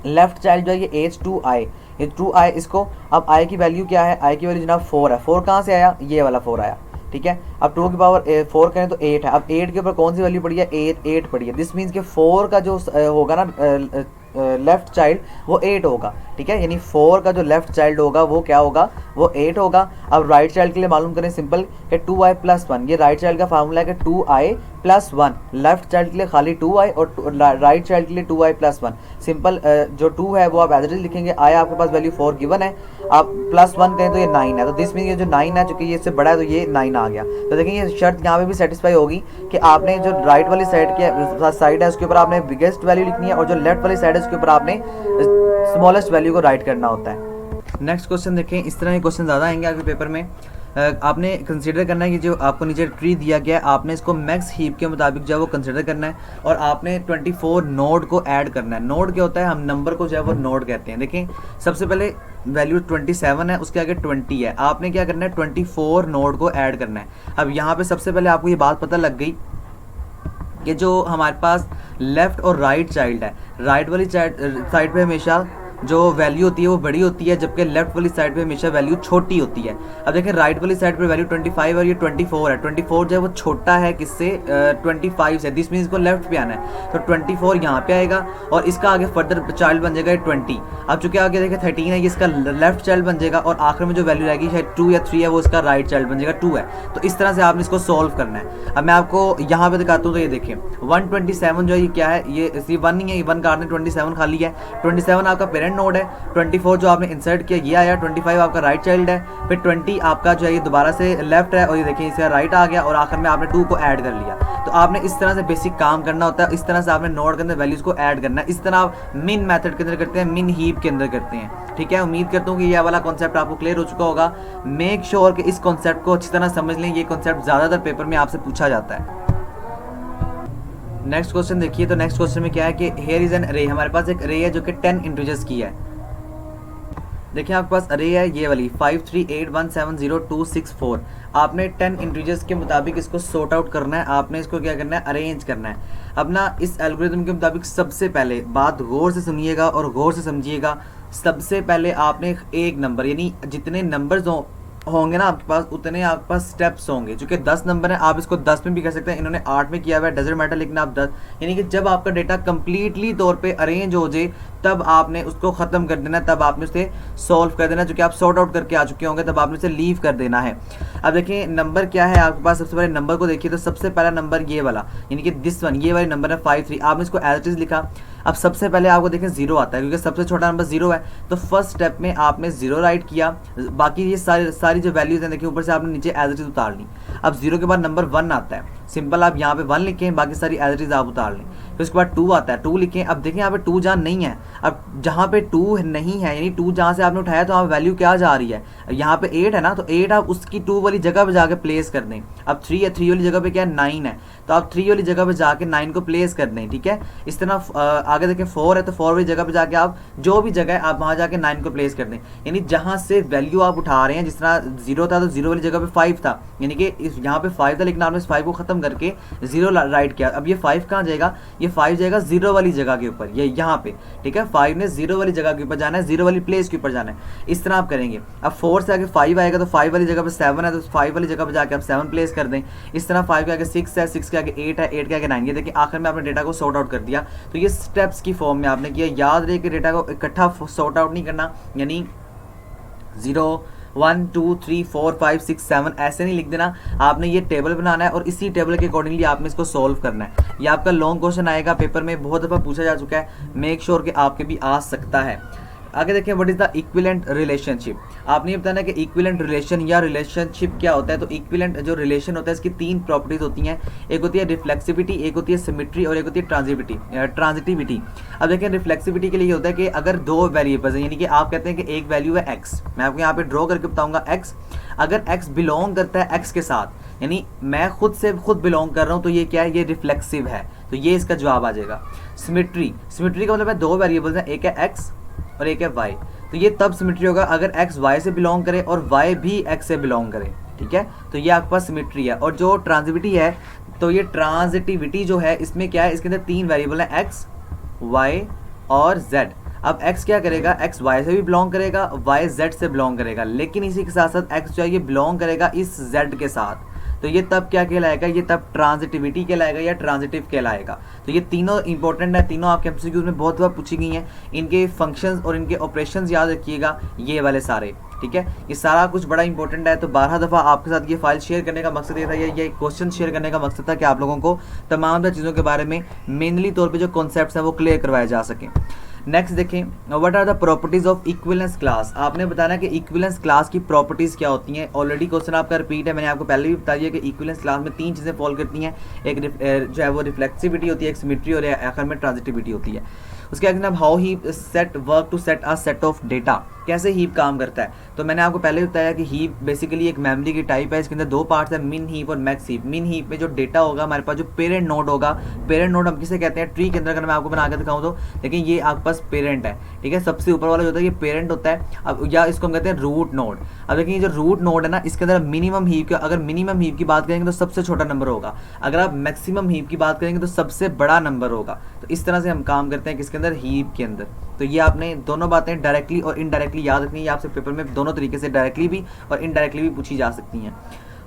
लेफ्ट चाइल्ड जो है ये H2I, ये 2I, इसको अब I की वैल्यू क्या है, I की वैल्यू जनाब 4 है। 4 कहाँ से आया, ये वाला 4 आया, ठीक है। अब 2 की पावर 4 करें तो 8 है। अब 8 के ऊपर कौन सी वैल्यू पड़ी है, 8 पड़ी है। दिस मीन्स कि 4 का जो होगा ना लेफ्ट चाइल्ड वो 8 होगा, ठीक है, यानी 4 का जो लेफ्ट चाइल्ड होगा वो क्या होगा, वो 8 होगा। अब राइट चाइल्ड के लिए मालूम करें सिंपल कि 2i + 1, ये राइट चाइल्ड का फार्मूला है कि 2i + 1, लेफ्ट चाइल्ड के लिए खाली 2i और राइट चाइल्ड के लिए 2i + 1। सिंपल जो 2 है वो आप एज इट इज लिखेंगे, i आपके पास वैल्यू 4 गिवन है, आप +1 करें तो ये 9 है, तो दिस मीन ये जो 9 है चूंकि ये इससे बड़ा है तो ये 9 आ गया। तो देखिए ये शर्त यहाँ पे भी सेटिस्फाई होगी कि आपने जो राइट वाली साइड है उसके ऊपर आपने बिगेस्ट वैल्यू लिखनी है और जो लेफ्ट वाली साइड है उसके ऊपर आपने स्मॉलेस्ट वैल्यू को राइट करना होता है। नेक्स्ट क्वेश्चन देखें, इस तरह के क्वेश्चन ज़्यादा आएंगे आपके पेपर में। आपने कंसीडर करना है कि जो आपको नीचे ट्री दिया गया है आपने इसको मैक्स हीप के मुताबिक जो है वो कंसीडर करना है और आपने 24 नोड को ऐड करना है। नोड क्या होता है, हम नंबर को जो है वो नोड कहते हैं। देखें सबसे पहले वैल्यू 27 है, उसके आगे 20 है, आपने क्या करना है 24 नोड को ऐड करना है। अब यहाँ पे सबसे पहले आपको ये बात पता लग गई कि जो हमारे पास लेफ़्ट और राइट चाइल्ड है, राइट वाली साइड पे हमेशा जो वैल्यू होती है वो बड़ी होती है, जबकि लेफ्ट वाली साइड पे हमेशा वैल्यू छोटी होती है। अब देखें राइट वाली साइड पे वैल्यू 25 और ये 24 है, 24 जो है वो छोटा है किससे, 25 से, दिस मीन्स को लेफ्ट पे आना है, तो 24 यहाँ पे आएगा और इसका आगे फर्दर चाइल्ड बन जाएगा 20। अब चूंकि आगे देखें 13 है, ये इसका लेफ्ट चाइल्ड बन जाएगा और आखिर में जो वैल्यू रहेगी शायद 2 या 3 है, वो इसका राइट चाइल्ड बन जाएगा 2 है। तो इस तरह से आपने इसको सॉल्व करना है। अब मैं आपको यहाँ पे दिखाता हूँ, तो ये देखें 127 जो है ये क्या है, ये 1 नहीं है, 1 काटने 27 खाली है, 27 आपका पेरेंट नोड है, 24 जो आपने इंसर्ट किया ये आया, 25 आपका राइट चाइल्ड है, फिर 20 आपका जो है ये दोबारा से लेफ्ट है और ये देखिए इसका राइट आ गया और आखिर में आपने 2 को ऐड कर लिया। तो आपने इस तरह से बेसिक काम करना होता है, इस तरह से आपने नोड के अंदर वैल्यूज को ऐड करना है। इस तरह आप मिन मेथड के अंदर करते हैं, मिन हीप के अंदर करते हैं, ठीक है। उम्मीद करता हूँ कि ये वाला कॉन्सेप्ट आपको क्लियर हो चुका होगा। मेक श्योर कि इस कॉन्सेप्ट को अच्छी तरह समझ लें, ये कॉन्सेप्ट ज़्यादातर पेपर में आपसे पूछा जाता है। नेक्स्ट क्वेश्चन देखिए, तो नेक्स्ट क्वेश्चन में क्या है कि हियर इज एन अरे, हमारे पास एक अरे है जो कि 10 इंटीजर्स की है। देखिए आपके पास अरे है ये वाली 53817026 आपने 10 इंटीजर्स के मुताबिक इसको सॉर्ट आउट करना है, आपने इसको क्या करना है, अरेंज करना है। अब ना इस एल्गोरिथम के मुताबिक सबसे पहले बात गौर से सुनिएगा और गौर से समझिएगा। सबसे पहले आपने एक नंबर, यानी जितने नंबर्स होंगे ना आपके पास उतने आपके पास स्टेप्स होंगे। चूंकि 10 नंबर है आप इसको 10 में भी कर सकते हैं, इन्होंने 8 में किया हुआ है, डजंट मैटर, लेकिन आप 10, यानी कि जब आपका डेटा कंप्लीटली तौर पे अरेंज हो जाए तब आपने उसको ख़त्म कर देना, तब आपने उसे सॉल्व कर देना। चूँकि आप सॉर्ट आउट करके आ चुके होंगे तब आपने उसे लीव कर देना है। अब देखिए नंबर क्या है आपके पास, सबसे पहले नंबर को देखिए, तो सबसे पहला नंबर ये वाला, यानी कि दिस वन, ये वाली नंबर है 53, आपने इसको एज इट इज लिखा। अब सबसे पहले आपको देखें 0 आता है क्योंकि सबसे छोटा नंबर 0 है, तो फर्स्ट स्टेप में आपने 0 राइट किया। बाकी ये सारी जो वैल्यूज हैं देखिए ऊपर से आपने नीचे एज इट इज उतार ली। अब 0 के बाद नंबर 1 आता है, सिंपल आप यहाँ पे 1 लिखें, बाकी सारी एज इट इज आप उतार लें। फिर उसके बाद 2 आता है, 2 लिखें। अब देखें यहाँ पे 2 जहाँ नहीं है, अब जहाँ पे 2 नहीं है यानी 2 जहाँ से आपने उठाया तो यहाँ वैल्यू क्या जा रही है, यहाँ पे 8 है ना, तो 8 आप उसकी 2 वाली जगह पे जाके प्लेस कर दें। अब 3 है, 3 वाली जगह पे क्या है 9 है, तो आप 3 वाली जगह पे जाके 9 को प्लेस कर दें, ठीक है। इस तरह आगे देखें 4 है, तो 4 वाली जगह पे जाके आप जो भी जगह है आप वहाँ जाके 9 को प्लेस कर दें, यानी जहाँ से वैल्यू आप उठा रहे हैं। जिस तरह 0 था तो 0 वाली जगह पे 5 था, यानी कि यहाँ पे 5 था लेकिन आपने इस 5 को खत्म करके 0 राइट किया। अब ये 5 कहाँ जाएगा, ये 5 जाएगा 0 वाली जगह के ऊपर, ये यहाँ पे, ठीक है। 5 ने 0 वाली जगह के ऊपर जाना है, 0 वाली प्लेस के ऊपर जाना है, इस तरह आप करेंगे। अब 4 से आगे 5 आएगा, तो 5 वाली जगह पे 7 है, तो 5 वाली जगह पे जाके आप 7 प्लेस कर दें। इस तरह 5 के आगे 6 है, 6 के आगे 8 है, 8 के आगे 9। ये देखिए आखिर में आपने डेटा को सॉर्ट आउट कर दिया। तो ये स्टेप्स की फॉर्म में आपने किया। याद रहे कि डेटा को इकट्ठा सॉर्ट आउट नहीं करना, यानी 0 1 2 3 4 5 6 7 ऐसे नहीं लिख देना, आपने ये टेबल बनाना है और इसी टेबल के अकॉर्डिंगली आपने इसको सॉल्व करना है। ये आपका लॉन्ग क्वेश्चन आएगा पेपर में, बहुत दफ़ा पूछा जा चुका है, मेक श्योर कि आपके भी आ सकता है। आगे देखें what is the equivalent relationship. आपने ये बताना कि इक्विवेलेंट रिलेशन या रिलेशनशिप क्या होता है। तो इक्विवेलेंट जो रिलेशन होता है इसकी 3 प्रॉपर्टीज होती हैं, एक होती है रिफ्लेक्सिविटी, एक होती है सिमेट्री और एक होती है ट्रांजिटिविटी। अब देखें रिफ्लेक्सिविटी के लिए होता है कि अगर 2 वेरिएबल्स हैं, यानी कि आप कहते हैं कि एक वैल्यू है x, मैं आपको यहाँ पे ड्रॉ करके बताऊंगा x, अगर x बिलोंग करता है x के साथ, यानी मैं खुद से खुद बिलोंग कर रहा हूँ, तो ये क्या है, ये रिफ्लेक्सिव है, तो ये इसका जवाब आ जाएगा। सिमेट्री का मतलब है 2 वेरिएबल्स हैं, एक है x और एक है y, तो ये तब सिमेट्री होगा अगर x y से बिलोंग करे और y भी x से बिलोंग करे, ठीक है। तो ये आपके पास सिमेट्री है। और जो ट्रांजिटिविटी है, तो ये ट्रांजिटिविटी जो है इसमें क्या है, इसके अंदर 3 वेरिएबल हैं x, y और z। अब x क्या करेगा, x y से भी बिलोंग करेगा, y z से बिलोंग करेगा, लेकिन इसी के साथ साथ x जो है ये बिलोंग करेगा इस z के साथ। तो ये तब क्या कहलाएगा, ये तब ट्रांजिटिविटी कहलाएगा या ट्रांजिटिव कहलाएगा। तो ये तीनों इंपॉर्टेंट है, तीनों आपके एमसीक्यूज में बहुत बार पूछी गई हैं। इनके फंक्शंस और इनके ऑपरेशंस याद रखिएगा, ये वाले सारे, ठीक है। ये सारा कुछ बड़ा इंपॉर्टेंट है। तो 12 दफ़ा आपके साथ ये फाइल शेयर करने का मकसद ये था, ये क्वेश्चन शेयर करने का मकसद था कि आप लोगों को तमाम चीज़ों के बारे में मेनली तौर पे जो कॉन्सेप्ट्स हैं वो क्लियर करवाए जा सकें। नेक्स्ट देखें, what are the properties of equivalence class. आपने बताना कि इक्विवेलेंस क्लास की प्रॉपर्टीज़ क्या होती हैं। ऑलरेडी क्वेश्चन आपका रिपीट है, मैंने आपको पहले भी बता दिया कि इक्विवेलेंस क्लास में 3 चीज़ें फॉलो करती हैं। एक जो है वो रिफ्लेक्सिविटी होती है, एक सिमेट्री और आखिर में ट्रांजिटिविटी होती है। उसके आगे जनाब how heap set work to set a set of data, कैसे हीप काम करता है। तो मैंने आपको पहले बताया कि हीप बेसिकली एक मेमोरी की टाइप है। इसके अंदर 2 पार्ट्स है, मिन हीप और मैक्स हीप। मिन हीप में जो डेटा होगा हमारे पास, जो पेरेंट नोड होगा, पेरेंट नोड हम किसे कहते हैं, ट्री के अंदर अगर मैं आपको बना के दिखाऊं तो लेकिन ये आपके पास पेरेंट है, ठीक है। सबसे ऊपर वाला जो होता है ये पेरेंट होता है। अब या इसको हम कहते हैं रूट नोड। अब देखिए जो रूट नोड है ना, इसके अंदर मिनिमम हीप का, अगर मिनिमम हीप की बात करेंगे तो सबसे छोटा नंबर होगा, अगर आप मैक्सिमम हीप की बात करेंगे तो सबसे बड़ा नंबर होगा। तो इस तरह से हम काम करते हैं किसके अंदर, हीप के अंदर। तो ये आपने दोनों बातें डायरेक्टली और इनडायरेक्टली याद रखनी है। आपसे पेपर में दोनों तरीके से डायरेक्टली भी और इनडायरेक्टली भी पूछी जा सकती हैं।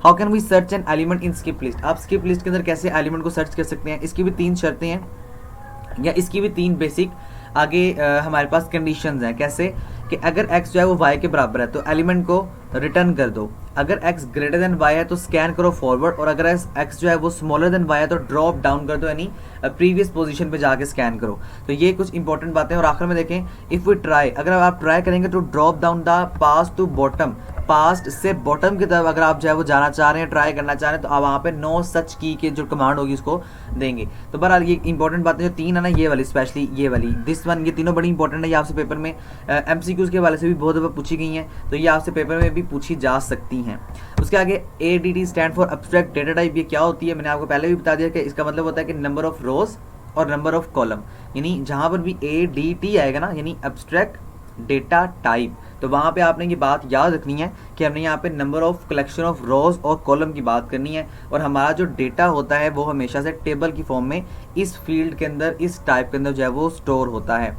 How can we search an element in skip list. आप स्किप लिस्ट के अंदर कैसे एलिमेंट को सर्च कर सकते हैं। इसकी भी 3 शर्तें हैं या इसकी भी 3 बेसिक आगे हमारे पास कंडीशंस हैं। कैसे कि अगर x जो है वो y के बराबर है तो एलिमेंट को रिटर्न कर दो, अगर x ग्रेटर देन y है तो स्कैन करो फॉरवर्ड, और अगर x जो है वो स्मॉलर देन y है तो ड्रॉप डाउन कर दो, यानी प्रीवियस पोजीशन पे जाके स्कैन करो। तो ये कुछ इंपॉर्टेंट बातें। और आखिर में देखें, इफ़ वी ट्राई, अगर आप ट्राई करेंगे तो drop down the past to bottom, past से बॉटम की तरफ अगर आप जो है वो जाना चाह रहे हैं, ट्राई करना चाह रहे हैं, तो आप वहाँ पे नो सच की के जो कमांड होगी उसको देंगे। तो बहरहाल ये इंपॉर्टेंट बातें जो 3 है ना, ये वाली स्पेशली ये वाली दिस वन, ये तीनों बड़ी इंपॉर्टेंट है। ये आपसे पेपर में एमसीक्यूज के हवाले से भी बहुत दफ़ा पूछी गई हैं, तो ये आपसे पेपर में भी पूछी जा सकती हैं। उसके आगे ADT stand for abstract data type. ये क्या होती है, मैंने आपको पहले भी बता दिया कि इसका मतलब होता है कि नंबर ऑफ रोज और नंबर ऑफ कॉलम, यानी जहाँ पर भी ADT आएगा ना, यानी एब्स्ट्रैक्ट डेटा टाइप, तो वहाँ पे आपने ये बात याद रखनी है कि हमने यहाँ पे नंबर ऑफ कलेक्शन ऑफ रोज और कॉलम की बात करनी है। और हमारा जो डेटा होता है वो हमेशा से टेबल की फॉर्म में इस फील्ड के अंदर, इस टाइप के अंदर जो है वो स्टोर होता है।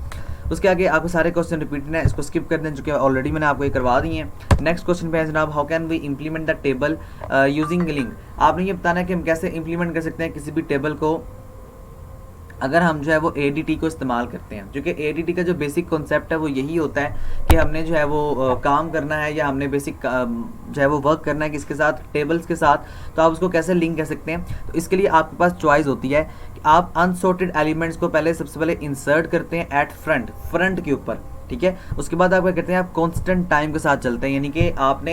उसके आगे आपको सारे क्वेश्चन रिपीट है, इसको स्किप कर दें, चूँकि ऑलरेडी मैंने आपको ये करवा दी हैं। नेक्स्ट क्वेश्चन पे है जनाब, how can we implement the table using link. आपने ये बताना है कि हम कैसे इम्प्लीमेंट कर सकते हैं किसी भी टेबल को अगर हम जो है वो ADT को इस्तेमाल करते हैं। क्योंकि ADT का जो बेसिक कॉन्सेप्ट है वो यही होता है कि हमने जो है वो काम करना है या हमने बेसिक जो है वो वर्क करना है किसके साथ, टेबल्स के साथ। तो आप उसको कैसे लिंक कर सकते हैं, तो इसके लिए आपके पास चॉइस होती है कि आप अनसॉर्टेड एलिमेंट्स को सबसे पहले इंसर्ट करते हैं एट फ्रंट के ऊपर, ठीक है। उसके बाद आप क्या करते हैं, आप कांस्टेंट टाइम के साथ चलते हैं, यानी कि आपने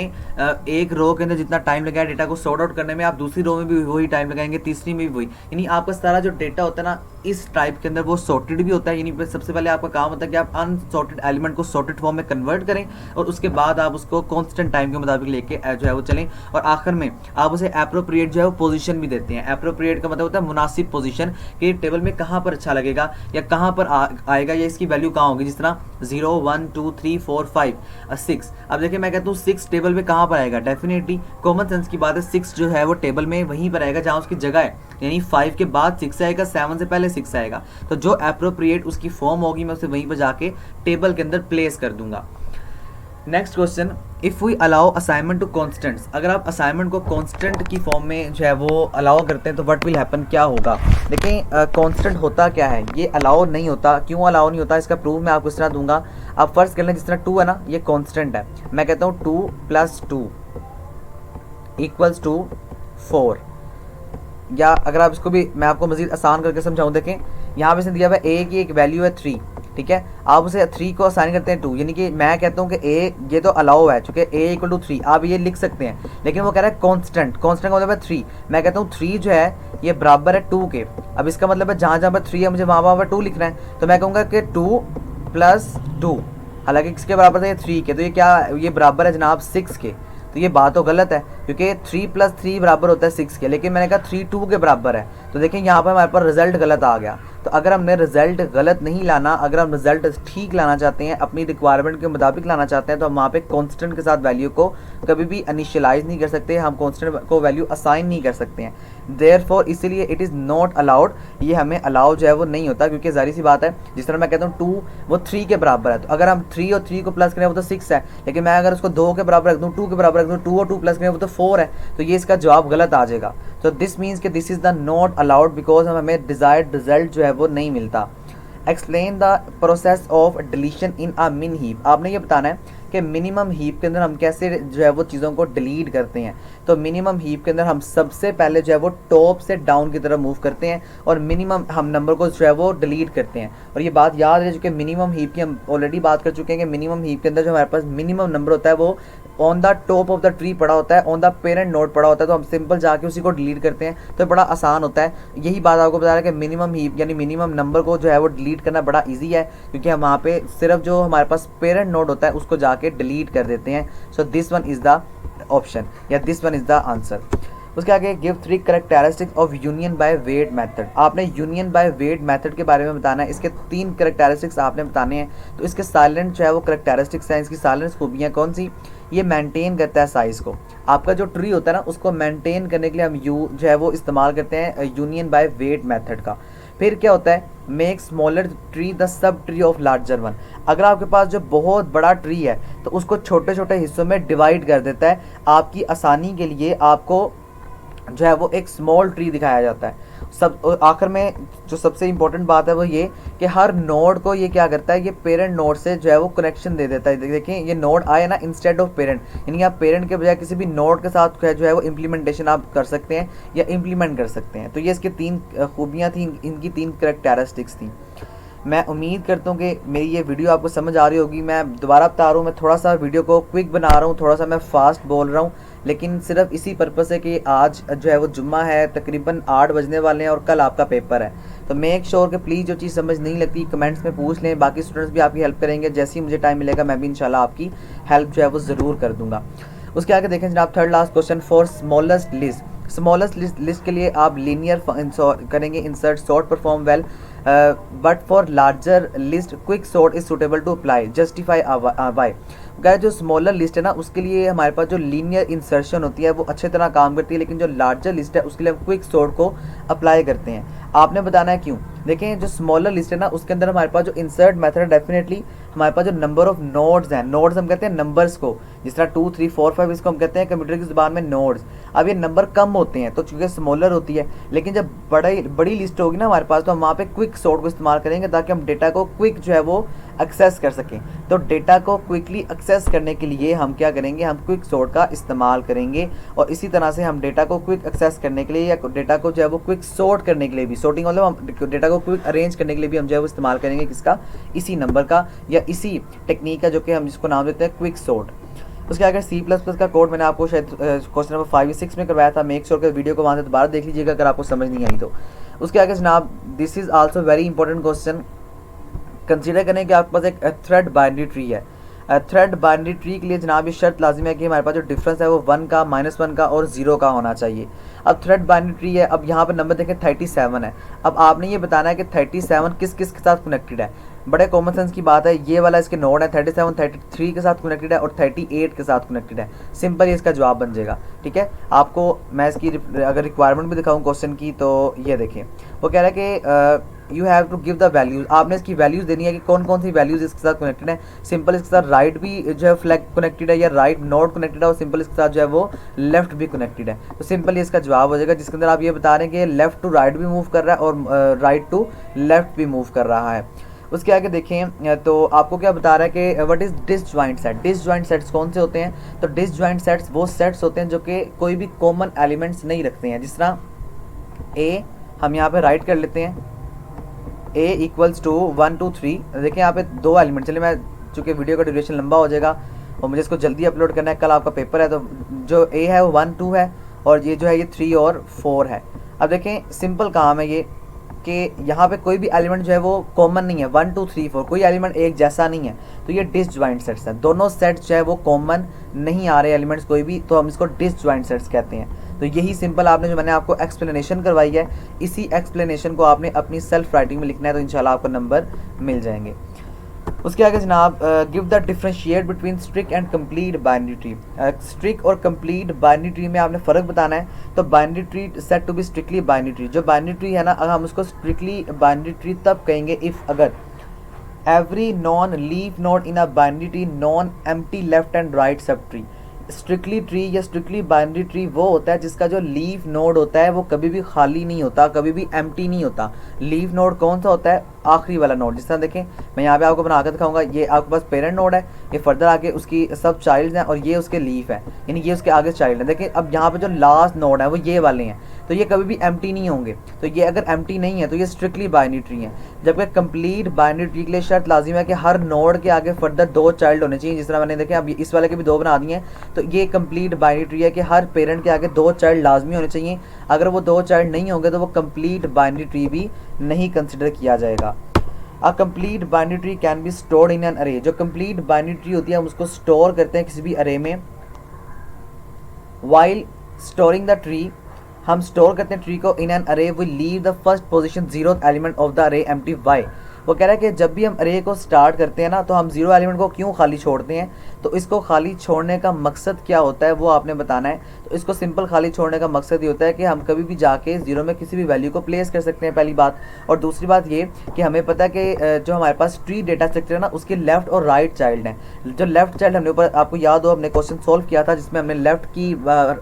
एक रो के अंदर जितना टाइम लगाया डेटा को सॉर्ट आउट करने में, आप दूसरी रो में भी वही टाइम लगाएंगे, तीसरी में भी वही, यानी आपका सारा जो डेटा होता है ना इस टाइप के अंदर वो सॉर्टेड भी होता है। यानी सबसे पहले आपका काम होता है कि आप अनसॉर्टेड एलिमेंट को सॉर्टेड फॉर्म में कन्वर्ट करें और उसके बाद आप उसको कांस्टेंट टाइम के मुताबिक लेके जो है वो चलें, और आखिर में आप उसे एप्रोप्रिएट जो है वो पोजीशन भी देते हैं। एप्रोप्रिएट का मतलब होता है मुनासिब पोजीशन, कि टेबल में कहाँ पर अच्छा लगेगा या कहाँ पर आएगा या इसकी वैल्यू कहाँ होगी। जिस तरह 0 1 2 3 4 5 6। अब देखिए मैं कहता हूँ 6 टेबल में कहाँ पर आएगा, डेफिनेटली कॉमन सेंस की बात है 6 जो है वो टेबल में वहीं पर आएगा जहाँ उसकी जगह है, यानी 5 के बाद 6 आएगा, 7 से पहले 6 आएगा। तो जो एप्रोप्रिएट उसकी फॉर्म होगी मैं उसे वहीं पर जाके टेबल के अंदर प्लेस कर दूंगा। Next question, if we allow assignment to constants. अगर आप असाइनमेंट को कांस्टेंट की फॉर्म में जो है वो अलाउ करते हैं तो व्हाट विल हैपन, क्या होगा। देखें कांस्टेंट होता क्या है, ये अलाउ नहीं होता। क्यों अलाउ नहीं होता, इसका प्रूफ मैं आपको इस तरह दूंगा। आप फर्स्ट कर लें, जिस तरह 2 है ना, ये कांस्टेंट है, मैं कहता हूँ 2 + 2 = 4। या अगर आप इसको भी मैं आपको मज़ीद आसान करके समझाऊँ, देखें यहाँ पे से दिया हुआ है a की एक वैल्यू है 3, ठीक है। आप उसे 3 को असाइन करते हैं 2, यानी कि मैं कहता हूँ कि a ये तो अलाउ है, चूँकि a = 3 आप ये लिख सकते हैं, लेकिन वो कह रहा है कांस्टेंट का मतलब है 3। मैं कहता हूँ 3 जो है ये बराबर है 2 के। अब इसका मतलब है जहाँ पर 3 है मुझे वहाँ पर 2 लिखना है, तो मैं कहूँगा कि 2 + 2, हालांकि किसके बराबर था, ये 3 के, तो ये क्या, ये बराबर है जनाब 6 के। तो ये बात तो गलत है, क्योंकि 3 + 3 बराबर होता है 6 के, लेकिन मैंने कहा 3 2 के बराबर है। तो देखें यहाँ पर हमारे पास रिजल्ट गलत आ गया। तो अगर हमने रिजल्ट गलत नहीं लाना, अगर हम रिजल्ट ठीक लाना चाहते हैं, अपनी रिक्वायरमेंट के मुताबिक लाना चाहते हैं, तो हम वहाँ पे कांस्टेंट के साथ वैल्यू को कभी भी इनिशियलाइज नहीं कर सकते, हम कांस्टेंट को वैल्यू असाइन नहीं कर सकते हैं। देयरफॉर इसीलिए इट इज़ नॉट अलाउड, ये हमें अलाउ जो है वो नहीं होता, क्योंकि जाहिर सी बात है जिस तरह मैं कहता हूँ 2 वो 3 के बराबर है, तो अगर हम 3 और 3 को प्लस करें वो तो 6 है, लेकिन मैं अगर उसको 2 के बराबर रख दूँ, 2 के बराबर रख दूँ, 2 और 2 प्लस करें वो तो 4 है, तो ये इसका जवाब गलत आ जाएगा। तो दिस मीन्स कि this is the not allowed because हमें डिजायर्ड रिजल्ट जो है वो नहीं मिलता। Explain the process of deletion in a min heap, आपने ये बताना है कि मिनिमम हीप के अंदर हम कैसे जो है वो चीज़ों को डिलीट करते हैं। तो मिनिमम हीप के अंदर हम सबसे पहले जो है वो टॉप से डाउन की तरफ मूव करते हैं और मिनिमम हम नंबर को जो है वो डिलीट करते हैं। और ये बात याद रहे कि मिनिमम हीप की हम ऑलरेडी बात कर चुके हैं कि मिनिमम हीप के अंदर जो हमारे पास मिनिमम नंबर होता है वो on the top of the tree पड़ा होता है, ऑन द पेरेंट नोड पड़ा होता है, तो हम सिंपल जाके उसी को डिलीट करते हैं, तो बड़ा आसान होता है। यही बात आपको बता रहा है कि मिनिमम हीप यानी मिनिमम नंबर को जो है वो डिलीट करना बड़ा इजी है, क्योंकि हम वहाँ पे सिर्फ जो हमारे पास पेरेंट नोड होता है उसको जाके डिलीट कर देते हैं। So this one is the option या this one is the answer. उसके आगे give 3 characteristics of union by weight method, आपने यूनियन बाय वेट मेथड के बारे में बताना है, इसके 3 कैरेक्टरिस्टिक्स आपने बताने हैं। तो इसके साइलेंट जो है वो कैरेक्टरिस्टिक्स हैं, इसकी साइलेंट खूबियाँ कौन सी, ये मेंटेन करता है साइज़ को, आपका जो ट्री होता है ना उसको मेंटेन करने के लिए हम यू जो है वो इस्तेमाल करते हैं यूनियन बाय वेट मेथड का। फिर क्या होता है, make smaller tree the sub tree of larger one, अगर आपके पास जो बहुत बड़ा ट्री है तो उसको छोटे छोटे हिस्सों में डिवाइड कर देता है, आपकी आसानी के लिए आपको जो है वो एक स्मॉल ट्री दिखाया जाता है। सब आखिर में जो सबसे इम्पोर्टेंट बात है वो ये कि हर नोड को ये क्या करता है, ये पेरेंट नोड से जो है वो कनेक्शन दे देता है। देखिए ये नोड आए ना इंस्टेड ऑफ पेरेंट, यानी आप पेरेंट के बजाय किसी भी नोड के साथ जो है वो इम्प्लीमेंटेशन आप कर सकते हैं या इम्प्लीमेंट कर सकते हैं। तो ये इसकी 3 खूबियाँ थी, इनकी 3 कैरेक्टरिस्टिक्स थी। मैं उम्मीद करता हूँ कि मेरी ये वीडियो आपको समझ आ रही होगी। मैं दोबारा बता रहा हूँ, मैं थोड़ा सा वीडियो को क्विक बना रहा हूँ, थोड़ा सा मैं फास्ट बोल रहा हूँ, लेकिन सिर्फ इसी पर्पज़ है कि आज जो है वो जुम्मा है, तकरीबन 8 बजने वाले हैं और कल आपका पेपर है। तो मेक श्योर कि प्लीज़ जो चीज़ समझ नहीं लगती कमेंट्स में पूछ लें, बाकी स्टूडेंट्स भी आपकी हेल्प करेंगे, जैसे ही मुझे टाइम मिलेगा मैं भी इंशाल्लाह आपकी हेल्प जो है वो ज़रूर कर दूँगा। उसके आगे देखें जनाब, third last question, for smallest list, smallest list के लिए आप लीनियर करेंगे, insert sort perform well, but for larger list quick sort is suitable to apply, justify why. Guys जो स्मॉलर लिस्ट है ना उसके लिए हमारे पास जो लीनियर इंसर्शन होती है वो अच्छे तरह काम करती है, लेकिन जो लार्जर लिस्ट है उसके लिए हम क्विक सॉर्ट को अप्लाई करते हैं। आपने बताना है क्यों। देखें जो स्मॉलर लिस्ट है ना उसके अंदर हमारे पास जो इंसर्ट मेथड है, डेफिनेटली हमारे पास जो नंबर ऑफ नोड्स हैं, नोड्स हम कहते हैं नंबर्स को, जिस तरह 2 3 4 5 इसको हम कहते हैं कंप्यूटर की ज़ुबान में नोड्स। अब ये नंबर कम होते हैं तो चूँकि स्मॉलर होती है, लेकिन जब बड़ी लिस्ट होगी ना हमारे पास तो हम वहाँ पे क्विक सॉर्ट को इस्तेमाल करेंगे ताकि हम डेटा को क्विक जो है वो एक्सेस कर सकें। तो डेटा को क्विकली एक्सेस करने के लिए हम क्या करेंगे, हम क्विक सॉर्ट का इस्तेमाल करेंगे, और इसी तरह से हम डेटा को क्विक एक्सेस करने के लिए या डेटा को जो है वो क्विक सॉर्ट करने के लिए भी, सॉर्टिंग मतलब हम डेटा को क्विक अरेंज करने के लिए भी हम जो है वो इस्तेमाल करेंगे किसका, इसी नंबर का या इसी टेक्निक का, जो कि हम जिसको नाम देते हैं क्विक सॉर्ट। उसके आगे C++ का कोड मैंने आपको शायद क्वेश्चन नंबर 5 या 6 में करवाया था, मेक श्योर कि वीडियो को वहाँ से दोबारा देख लीजिएगा अगर आपको समझ नहीं आई तो। उसके आगे जनाब, this is also very important question, consider करें कि आपके पास एक थ्रेड बाइनरी ट्री है। थ्रेड बाइनरी ट्री के लिए जनाब ये शर्त लाजिम है कि हमारे पास जो डिफरेंस है वो 1 का, -1 का और 0 का होना चाहिए। अब थ्रेड बाइनरी ट्री है, अब यहाँ पे नंबर देखें 37 है। अब आपने ये बताना है कि 37 किस किस के साथ कनेक्टेड है। बड़े कॉमन सेंस की बात है, ये वाला इसके नोड है 37 33 के साथ कनेक्टेड है और 38 के साथ कनेक्टेड है। सिंपल ये इसका जवाब बन जाएगा। ठीक है, आपको मैं इसकी अगर रिक्वायरमेंट भी दिखाऊँ क्वेश्चन की तो ये देखें, वो कह रहा है कि you have to give the values, आपने इसकी वैल्यूज़ देनी है कि कौन कौन सी वैल्यूज़ इसके साथ कनेक्टेड है। सिंपल इसके साथ राइट भी जो है फ्लैग कनेक्टेड है या राइट नोड कनेक्टेड है, और सिंपल इसके साथ जो है वो लेफ्ट भी कनेक्टेड है। तो सिंपल ये इसका जवाब हो जाएगा, जिसके अंदर आप ये बता रहे हैं कि लेफ्ट टू राइट भी मूव कर रहा है और राइट टू लेफ्ट भी मूव कर रहा है। उसके आगे देखें तो आपको क्या बता रहा है कि what is disjoint set. Disjoint sets कौन से होते हैं, तो डिसजॉइंट सेट्स वो सेट्स होते हैं जो कि कोई भी कॉमन एलिमेंट्स नहीं रखते हैं। जिस तरह ए हम यहाँ पे राइट कर लेते हैं, a इक्वल्स टू 1 2 3। देखिए यहाँ पे 2 एलिमेंट, चलिए मैं चूँकि वीडियो का ड्यूरेशन लंबा हो जाएगा और मुझे इसको जल्दी अपलोड करना है, कल आपका पेपर है, तो जो a है वो 1 2 है और ये जो है ये 3 और 4 है। अब देखें सिंपल काम है ये कि यहाँ पे कोई भी एलिमेंट जो है वो कॉमन नहीं है, 1 2 3 4 कोई एलिमेंट एक जैसा नहीं है, तो ये डिसजॉइंट सेट्स हैं। दोनों सेट्स जो है वो कॉमन नहीं आ रहे एलिमेंट्स कोई भी, तो हम इसको डिसजॉइंट सेट्स कहते हैं। तो यही सिंपल आपने जो मैंने आपको एक्सप्लेनेशन करवाई है, इसी एक्सप्लेनेशन को आपने अपनी सेल्फ राइटिंग में लिखना है, तो इंशाल्लाह आपको नंबर मिल जाएंगे। उसके आगे जनाब, give the differentiate between strict and complete binary tree. Strict और कंप्लीट बाइनरी ट्री में आपने फ़र्क बताना है। तो binary tree set to be strictly binary tree, जो बाइनरी ट्री है ना, अगर हम उसको स्ट्रिक्टली बाइनरी ट्री तब कहेंगे इफ़ अगर every non leaf node in a binary tree non empty left and right sub tree. Strictly tree या स्ट्रिक्टली बाइनरी ट्री वो होता है जिसका जो लीफ नोड होता है वो कभी भी खाली नहीं होता, कभी भी एम्प्टी नहीं होता। लीफ नोड कौन सा होता है? आखिरी वाला नोड। जिस तरह देखें, मैं यहाँ पे आपको बना कर दिखाऊंगा, ये आपके पास पेरेंट नोड है, ये फर्दर आगे उसकी सब चाइल्ड हैं और ये उसके लीफ है, यानी ये उसके आगे चाइल्ड है। देखें अब यहाँ पे जो लास्ट नोड है वो ये वाले हैं, तो ये कभी भी एम्प्टी नहीं होंगे। तो ये अगर एम्प्टी नहीं है तो ये स्ट्रिक्टली बाइनरी ट्री है। जबकि कंप्लीट बाइनरी ट्री के लिए शर्त लाजिम है कि हर नोड के आगे फर्दर 2 चाइल्ड होने चाहिए। जिस तरह मैंने देखे अब इस वाले के भी 2 बना दिए हैं, तो ये कंप्लीट बाइनरी ट्री है कि हर पेरेंट के आगे 2 चाइल्ड लाजमी होने चाहिए। अगर वो 2 चाइल्ड नहीं होंगे तो वो कंप्लीट बाइनरी ट्री भी नहीं कंसिडर किया जाएगा। A complete binary tree can be stored in an अरे। जो कंप्लीट बाइनरी ट्री होती है हम उसको स्टोर करते हैं किसी भी अरे में। वाइल स्टोरिंग द ट्री, हम स्टोर करते हैं ट्री को in an array, we leave the first position 0th element of the array empty. Why, वो कह रहा है कि जब भी हम अरे को स्टार्ट करते हैं ना तो हम 0 एलिमेंट को क्यों खाली छोड़ते हैं। तो इसको खाली छोड़ने का मकसद क्या होता है वो आपने बताना है। तो इसको सिंपल खाली छोड़ने का मकसद ये होता है कि हम कभी भी जाके 0 में किसी भी वैल्यू को प्लेस कर सकते हैं, पहली बात। और दूसरी बात ये कि हमें पता है कि जो हमारे पास ट्री डेटा स्ट्रक्चर है ना उसके लेफ्ट और राइट चाइल्ड हैं। जो लेफ्ट चाइल्ड हमने ऊपर, आपको याद हो हमने क्वेश्चन सोल्व किया था जिसमें हमने लेफ्ट की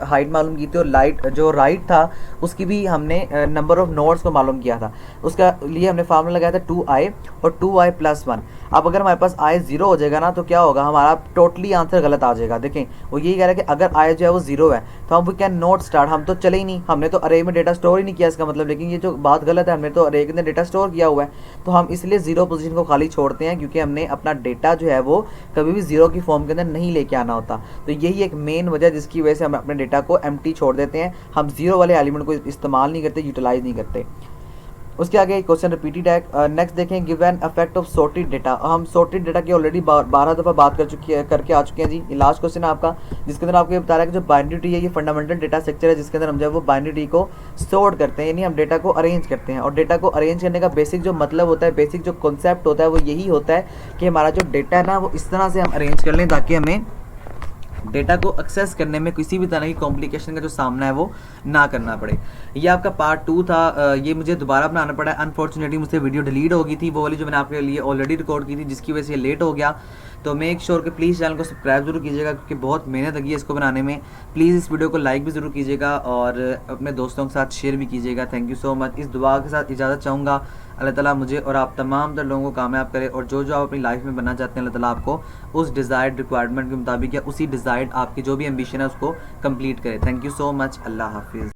हाइट मालूम की थी और लाइट जो राइट था उसकी भी हमने नंबर ऑफ नोड्स को मालूम किया था। उसका लिए हमने फार्मूला लगाया था 2i और 2i + 1। अब अगर हमारे पास i 0 हो जाएगा ना तो क्या होगा, हमारा टोटली आंसर गलत आ जाएगा। देखें वो यही कह रहा है कि अगर i जो है वो 0 है तो हम वी कैन नॉट स्टार्ट, हम तो चले ही नहीं, हमने तो अरे में डेटा स्टोर ही नहीं किया इसका मतलब। लेकिन ये जो बात गलत है, हमने तो अरे के अंदर डेटा स्टोर किया हुआ है, तो हम इसलिए 0 पोजीशन को खाली छोड़ते हैं क्योंकि हमने अपना डेटा जो है वो कभी भी 0 की फॉर्म के अंदर नहीं लेके आना होता। तो यही एक मेन वजह जिसकी वजह से हम अपने डेटा को एम्प्टी छोड़ देते हैं, हम 0 वाले एलिमेंट को इस्तेमाल नहीं करते, यूटिलाइज नहीं करते। उसके आगे क्वेश्चन रिपीटेड है। नेक्स्ट देखें, give an effect of sorted data. हम सॉर्टेड डेटा की ऑलरेडी 12 दफ़ा बात करके आ चुके हैं जी। ये लास्ट क्वेश्चन है आपका जिसके अंदर आपको ये बता रहा है कि जो बाइनरी ट्री है ये फंडामेंटल डेटा स्ट्रक्चर है जिसके अंदर हम जो है वो बाइनरी ट्री को सॉर्ट करते हैं, यानी हम डेटा को अरेंज करते हैं। और डेटा को अरेंज करने का बेसिक जो मतलब होता है, बेसिक जो कॉन्सेप्ट होता है वो यही होता है कि हमारा जो डेटा है ना वो इस तरह से हम अरेंज कर लें ताकि हमें डेटा को एक्सेस करने में किसी भी तरह की कॉम्प्लिकेशन का जो सामना है वो ना करना पड़े। ये आपका पार्ट 2 था, ये मुझे दोबारा बनाना पड़ा। अनफॉर्चुनेटली मुझसे वीडियो डिलीट हो गई थी, वो वाली जो मैंने आपके लिए ऑलरेडी रिकॉर्ड की थी जिसकी वजह से लेट हो गया। तो मेक श्योर कि प्लीज़ चैनल को सब्सक्राइब जरूर कीजिएगा क्योंकि बहुत मेहनत लगी है इसको बनाने में। प्लीज़ इस वीडियो को लाइक भी ज़रूर कीजिएगा और अपने दोस्तों के साथ शेयर भी कीजिएगा। Thank you so much. इस दुआ के साथ इजाज़त चाहूँगा। अल्लाह ताला मुझे और आप तमाम तर लोगों को कामयाब करे और जो जो आप अपनी लाइफ में बनना चाहते हैं अल्लाह ताला आपको उस डिज़ायर्ड रिक्वायरमेंट के मुताबिक या उसी डिज़ायर्ड आपकी जो भी एम्बिशन है उसको कंप्लीट करे। Thank you so much. अल्लाह हाफिज़।